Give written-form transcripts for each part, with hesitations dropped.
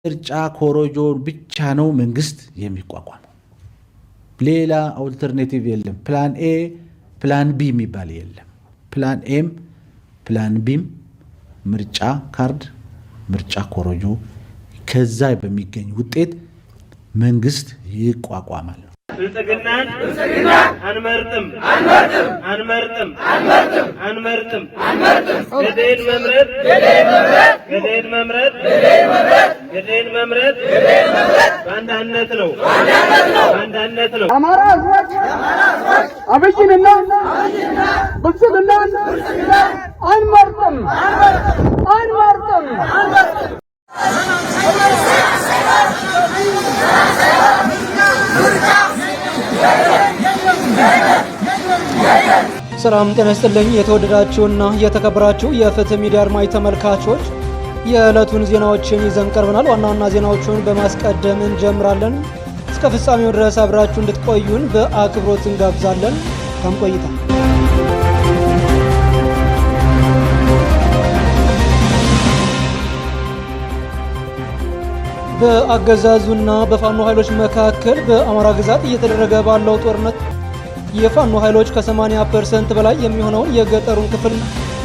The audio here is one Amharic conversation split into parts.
ምርጫ ኮሮጆን ብቻ ነው መንግስት የሚቋቋመው። ሌላ አልተርኔቲቭ የለም። ፕላን ኤ ፕላን ቢ የሚባል የለም። ፕላን ኤም ፕላን ቢም ምርጫ ካርድ ምርጫ ኮሮጆ ከዛ በሚገኝ ውጤት መንግስት ይቋቋማል። ብልጽግናን አንመርጥም ገደል መምረጥ በአንድነት ነው። አማራ ህዝቦች አብይንና ብልጽግናን አንመርጥም። ሰላም ጤና ይስጥልኝ። የተወደዳችሁና የተከበራችሁ የፍትህ ሚዲያ አድማጭ ተመልካቾች የዕለቱን ዜናዎችን ይዘን ቀርበናል። ዋና ዋና ዜናዎቹን በማስቀደም እንጀምራለን። እስከ ፍጻሜው ድረስ አብራችሁ እንድትቆዩን በአክብሮት እንጋብዛለን። መልካም ቆይታ። በአገዛዙና በፋኖ ኃይሎች መካከል በአማራ ግዛት እየተደረገ ባለው ጦርነት የፋኖ ኃይሎች ከ80% በላይ የሚሆነውን የገጠሩን ክፍል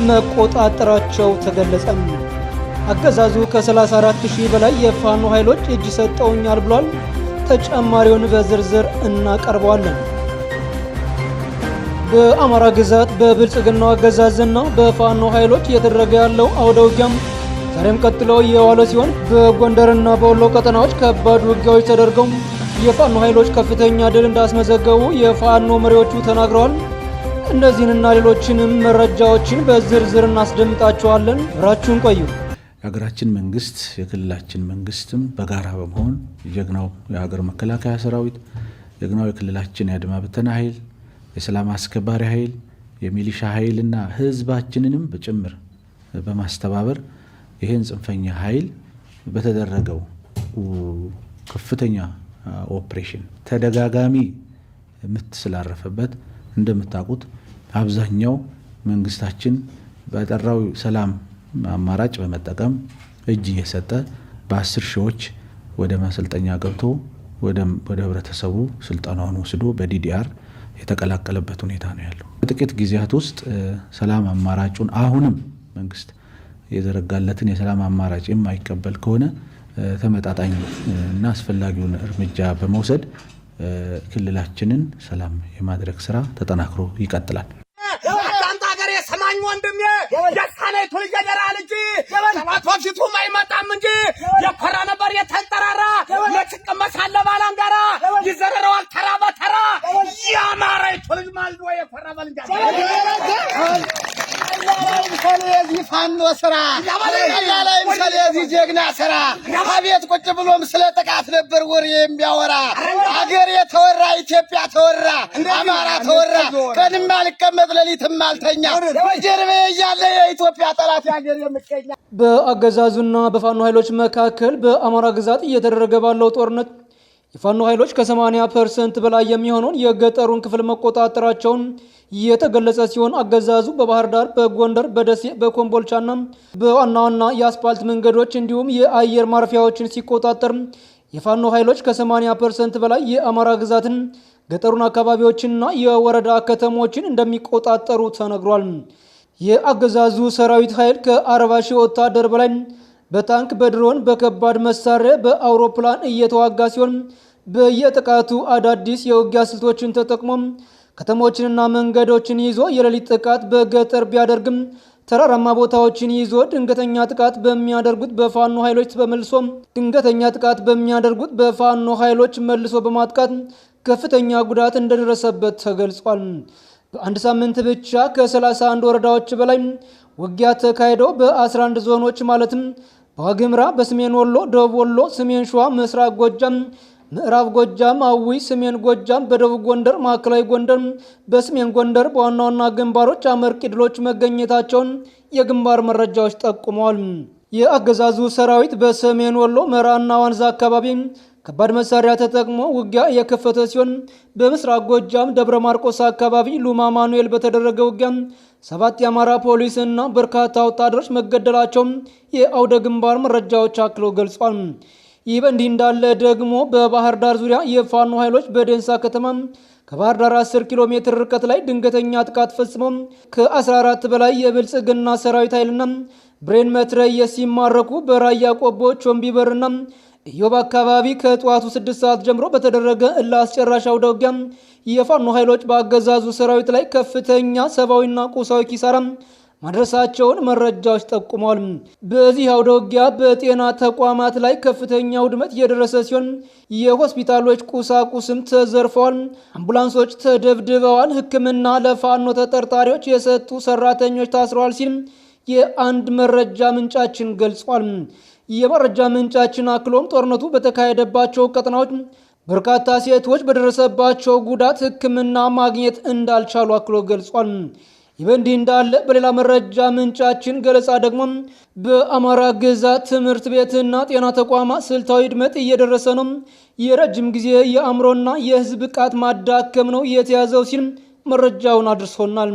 መቆጣጠራቸው ተገለጸ። አገዛዙ ከ34000 በላይ የፋኖ ኃይሎች እጅ ሰጠውኛል ብሏል። ተጨማሪውን በዝርዝር እናቀርበዋለን። በአማራ ግዛት በብልጽግናው አገዛዝና በፋኖ ኃይሎች እየተደረገ ያለው አውደ ውጊያም ዛሬም ቀጥሎ የዋለ ሲሆን በጎንደርና በወሎ ቀጠናዎች ከባድ ውጊያዎች ተደርገው የፋኖ ኃይሎች ከፍተኛ ድል እንዳስመዘገቡ የፋኖ መሪዎቹ ተናግረዋል። እነዚህንና ሌሎችንም መረጃዎችን በዝርዝር እናስደምጣቸዋለን። አብራችሁን ቆዩ። የሀገራችን መንግስት የክልላችን መንግስትም በጋራ በመሆን የጀግናው የሀገር መከላከያ ሰራዊት፣ ጀግናው የክልላችን የአድማ ብተና ኃይል፣ የሰላም አስከባሪ ኃይል፣ የሚሊሻ ኃይልና ህዝባችንንም በጭምር በማስተባበር ይህን ጽንፈኛ ኃይል በተደረገው ከፍተኛ ኦፕሬሽን ተደጋጋሚ ምት ስላረፈበት እንደምታውቁት አብዛኛው መንግስታችን በጠራው ሰላም አማራጭ በመጠቀም እጅ እየሰጠ በ10 ሺዎች ወደ ማሰልጠኛ ገብቶ ወደ ህብረተሰቡ ስልጠናውን ወስዶ በዲዲአር የተቀላቀለበት ሁኔታ ነው ያለው። በጥቂት ጊዜያት ውስጥ ሰላም አማራጩን አሁንም መንግስት የዘረጋለትን የሰላም አማራጭ የማይቀበል ከሆነ ተመጣጣኝ እና አስፈላጊውን እርምጃ በመውሰድ ክልላችንን ሰላም የማድረግ ስራ ተጠናክሮ ይቀጥላል። አንተ ሀገር የሰማኝ ወንድሜ የሳነይቱ ልጅ ልጅ ሰባት በፊቱ አይመጣም እንጂ የኮራ ነበር የተንጠራራ ለትቀመሳለ ባላንጋራ ይዘረረዋል ተራ በተራ የአማራይቱ ልጅ ማልዶ የኮራ ባልንጋራ ስለዚህ ፋኖ ስራ ያላይ ስለዚህ ጀግና ስራ አቤት ቁጭ ብሎም ስለ ጥቃት ነበር ወሬ የሚያወራ ሀገር የተወራ ኢትዮጵያ ተወራ አማራ ተወራ ቀንም አልቀመጥ ሌሊትም አልተኛ ጀርቤ ያለ የኢትዮጵያ ጠላት ሀገር የምቀኛ። በአገዛዙና በፋኖ ኃይሎች መካከል በአማራ ግዛት እየተደረገ ባለው ጦርነት የፋኖ ኃይሎች ከ80% በላይ የሚሆነውን የገጠሩን ክፍል መቆጣጠራቸውን የተገለጸ ሲሆን አገዛዙ በባህር ዳር፣ በጎንደር፣ በደሴ፣ በኮምቦልቻና በዋና ዋና የአስፓልት መንገዶች እንዲሁም የአየር ማረፊያዎችን ሲቆጣጠር የፋኖ ኃይሎች ከ80% በላይ የአማራ ግዛትን ገጠሩን አካባቢዎችንና የወረዳ ከተሞችን እንደሚቆጣጠሩ ተነግሯል። የአገዛዙ ሰራዊት ኃይል ከ40 ሺህ ወታደር በላይ በታንክ፣ በድሮን፣ በከባድ መሳሪያ፣ በአውሮፕላን እየተዋጋ ሲሆን በየጥቃቱ አዳዲስ የውጊያ ስልቶችን ተጠቅሞ ከተሞችንና መንገዶችን ይዞ የሌሊት ጥቃት በገጠር ቢያደርግም ተራራማ ቦታዎችን ይዞ ድንገተኛ ጥቃት በሚያደርጉት በፋኖ ኃይሎች መልሶ በማጥቃት ከፍተኛ ጉዳት እንደደረሰበት ተገልጿል። በአንድ ሳምንት ብቻ ከ31 ወረዳዎች በላይ ውጊያ ተካሂደው በ11 ዞኖች ማለትም በዋግምራ፣ በሰሜን ወሎ፣ ደቡብ ወሎ፣ ሰሜን ሸዋ፣ ምስራቅ ጎጃም፣ ምዕራብ ጎጃም፣ አዊ፣ ሰሜን ጎጃም፣ በደቡብ ጎንደር፣ ማዕከላዊ ጎንደር፣ በሰሜን ጎንደር በዋና ዋና ግንባሮች አመርቂ ድሎች መገኘታቸውን የግንባር መረጃዎች ጠቁመዋል። የአገዛዙ ሰራዊት በሰሜን ወሎ መራና ዋንዛ አካባቢ ከባድ መሳሪያ ተጠቅሞ ውጊያ የከፈተ ሲሆን በምስራቅ ጎጃም ደብረ ማርቆስ አካባቢ ሉማ ማኑኤል በተደረገ ውጊያ 7 የአማራ ፖሊስ እና በርካታ ወታደሮች መገደላቸው የአውደ ግንባር መረጃዎች አክለው ገልጿል። ይህ በእንዲህ እንዳለ ደግሞ በባህር ዳር ዙሪያ የፋኖ ኃይሎች በደንሳ ከተማ ከባህር ዳር 10 ኪሎ ሜትር ርቀት ላይ ድንገተኛ ጥቃት ፈጽመው ከ14 በላይ የብልጽግና ሰራዊት ኃይልና ብሬን መትረየስ ሲማረኩ በራያ ቆቦ ቾምቢበርና ኢዮብ አካባቢ ከጠዋቱ 6 ሰዓት ጀምሮ በተደረገ አስጨራሽ አውደ ውጊያ የፋኖ ኃይሎች በአገዛዙ ሰራዊት ላይ ከፍተኛ ሰብአዊና ቁሳዊ ኪሳራ ማድረሳቸውን መረጃዎች ጠቁመዋል። በዚህ አውደ ውጊያ በጤና ተቋማት ላይ ከፍተኛ ውድመት እየደረሰ ሲሆን የሆስፒታሎች ቁሳቁስም ተዘርፈዋል፣ አምቡላንሶች ተደብድበዋል፣ ሕክምና ለፋኖ ተጠርጣሪዎች የሰጡ ሰራተኞች ታስረዋል ሲል የአንድ መረጃ ምንጫችን ገልጿል። የመረጃ ምንጫችን አክሎም ጦርነቱ በተካሄደባቸው ቀጠናዎች በርካታ ሴቶች በደረሰባቸው ጉዳት ሕክምና ማግኘት እንዳልቻሉ አክሎ ገልጿል። ይህ በእንዲህ እንዳለ በሌላ መረጃ ምንጫችን ገለጻ ደግሞ በአማራ ግዛት ትምህርት ቤትና ጤና ተቋማት ስልታዊ ውድመት እየደረሰ ነው፣ የረጅም ጊዜ የአእምሮና የህዝብ ብቃት ማዳከም ነው የተያዘው ሲል መረጃውን አድርሶናል።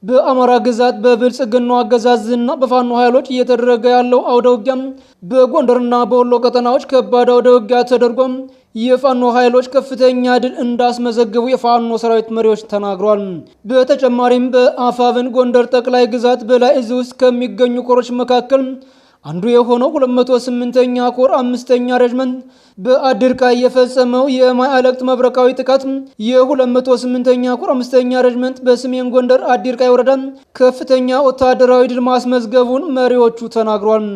በአማራ ግዛት በብልጽግናው አገዛዝና በፋኖ ኃይሎች እየተደረገ ያለው አውደ ውጊያ በጎንደርና በወሎ ቀጠናዎች ከባድ አውደ ውጊያ ተደርጎ የፋኖ ኃይሎች ከፍተኛ ድል እንዳስመዘገቡ የፋኖ ሰራዊት መሪዎች ተናግረዋል። በተጨማሪም በአፋብን ጎንደር ጠቅላይ ግዛት በላይ እዝ ውስጥ ከሚገኙ ኮሮች መካከል አንዱ የሆነው 208ኛ ኮር 5ኛ ሬጅመንት በአድርቃይ የፈጸመው የማዕለቅት መብረቃዊ ጥቃት የ208ኛ ኮር 5ኛ ሬጅመንት በሰሜን ጎንደር አድርቃይ ወረዳ ከፍተኛ ወታደራዊ ድል ማስመዝገቡን መሪዎቹ ተናግረዋል።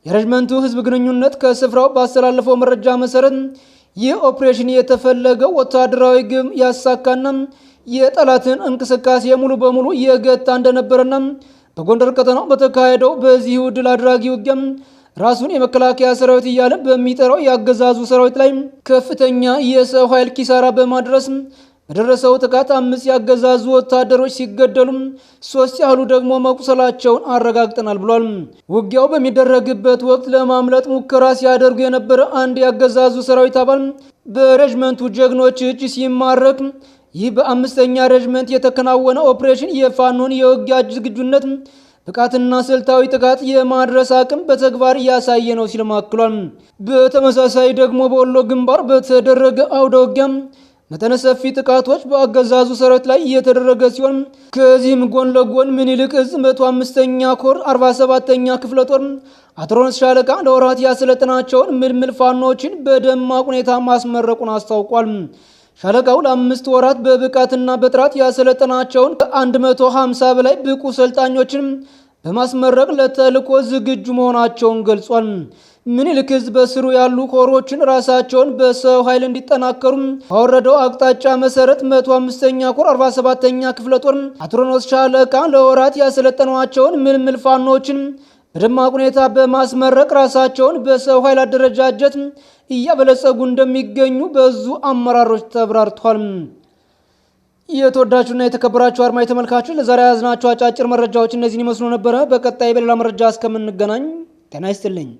የሬጅመንቱ ህዝብ ግንኙነት ከስፍራው ባስተላለፈው መረጃ መሰረት ይህ ኦፕሬሽን የተፈለገው ወታደራዊ ግብ ያሳካና የጠላትን እንቅስቃሴ ሙሉ በሙሉ የገታ እንደነበረና በጎንደር ቀጠናው በተካሄደው በዚሁ ድል አድራጊ ውጊያ ራሱን የመከላከያ ሰራዊት እያለ በሚጠራው የአገዛዙ ሰራዊት ላይ ከፍተኛ የሰው ኃይል ኪሳራ በማድረስ በደረሰው ጥቃት 5 የአገዛዙ ወታደሮች ሲገደሉ 3 ያህሉ ደግሞ መቁሰላቸውን አረጋግጠናል ብሏል። ውጊያው በሚደረግበት ወቅት ለማምለጥ ሙከራ ሲያደርጉ የነበረ አንድ የአገዛዙ ሰራዊት አባል በሬጅመንቱ ጀግኖች እጅ ሲማረክ ይህ በ5ኛ ሬጅመንት የተከናወነ ኦፕሬሽን የፋኖን የውጊያ ዝግጁነት ብቃትና ስልታዊ ጥቃት የማድረስ አቅም በተግባር ያሳየ ነው ሲል ማክሏል። በተመሳሳይ ደግሞ በወሎ ግንባር በተደረገ አውደ ውጊያ መጠነ ሰፊ ጥቃቶች በአገዛዙ ሰራዊት ላይ እየተደረገ ሲሆን ከዚህም ጎን ለጎን ምኒልክ እዝ 105ኛ ኮር 47ኛ ክፍለ ጦር አትሮንስ ሻለቃ ለወራት ያሰለጠናቸውን ምልምል ፋኖችን በደማቅ ሁኔታ ማስመረቁን አስታውቋል። ሻለቃው ለ5 ወራት በብቃትና በጥራት ያሰለጠናቸውን ከ150 በላይ ብቁ ሰልጣኞችን በማስመረቅ ለተልዕኮ ዝግጁ መሆናቸውን ገልጿል። ምኒልክ እዝ በስሩ ያሉ ኮሮችን ራሳቸውን በሰው ኃይል እንዲጠናከሩ ባወረደው አቅጣጫ መሰረት 105ኛ ኮር 47ኛ ክፍለ ጦር አትሮኖስ ሻለቃ ለወራት ያሰለጠኗቸውን ምልምል ፋኖችን በደማቅ ሁኔታ በማስመረቅ ራሳቸውን በሰው ኃይል አደረጃጀት እያበለጸጉ እንደሚገኙ በዙ አመራሮች ተብራርቷል። የተወዳችሁና የተከበራችሁ አድማጭ ተመልካቾች ለዛሬ ያዝናችሁ አጫጭር መረጃዎች እነዚህን ይመስሉ ነበረ። በቀጣይ በሌላ መረጃ እስከምንገናኝ ጤና ይስጥልኝ።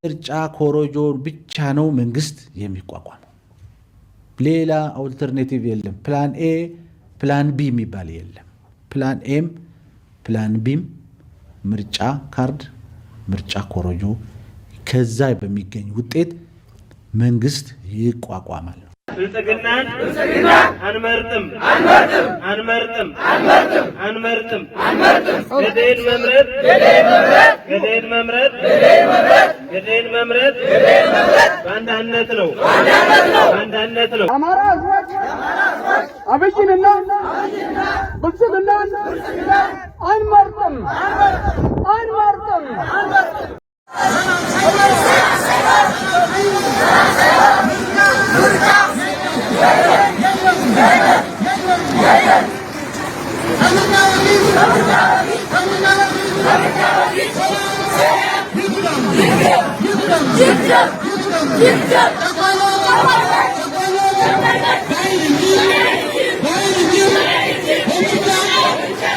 ምርጫ ኮሮጆን ብቻ ነው መንግስት የሚቋቋመው። ሌላ አልተርኔቲቭ የለም። ፕላን ኤ ፕላን ቢ የሚባል የለም። ፕላን ኤም ፕላን ቢም ምርጫ ካርድ ምርጫ ኮሮጆ ከዛ በሚገኝ ውጤት መንግስት ይቋቋማል። ብልጽግናን አንመርጥም ገደል መምረጥ በአንድነት ነው። አማራ ህዝቦች አብይንና ብልጽግናን አንመርጥም።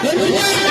Get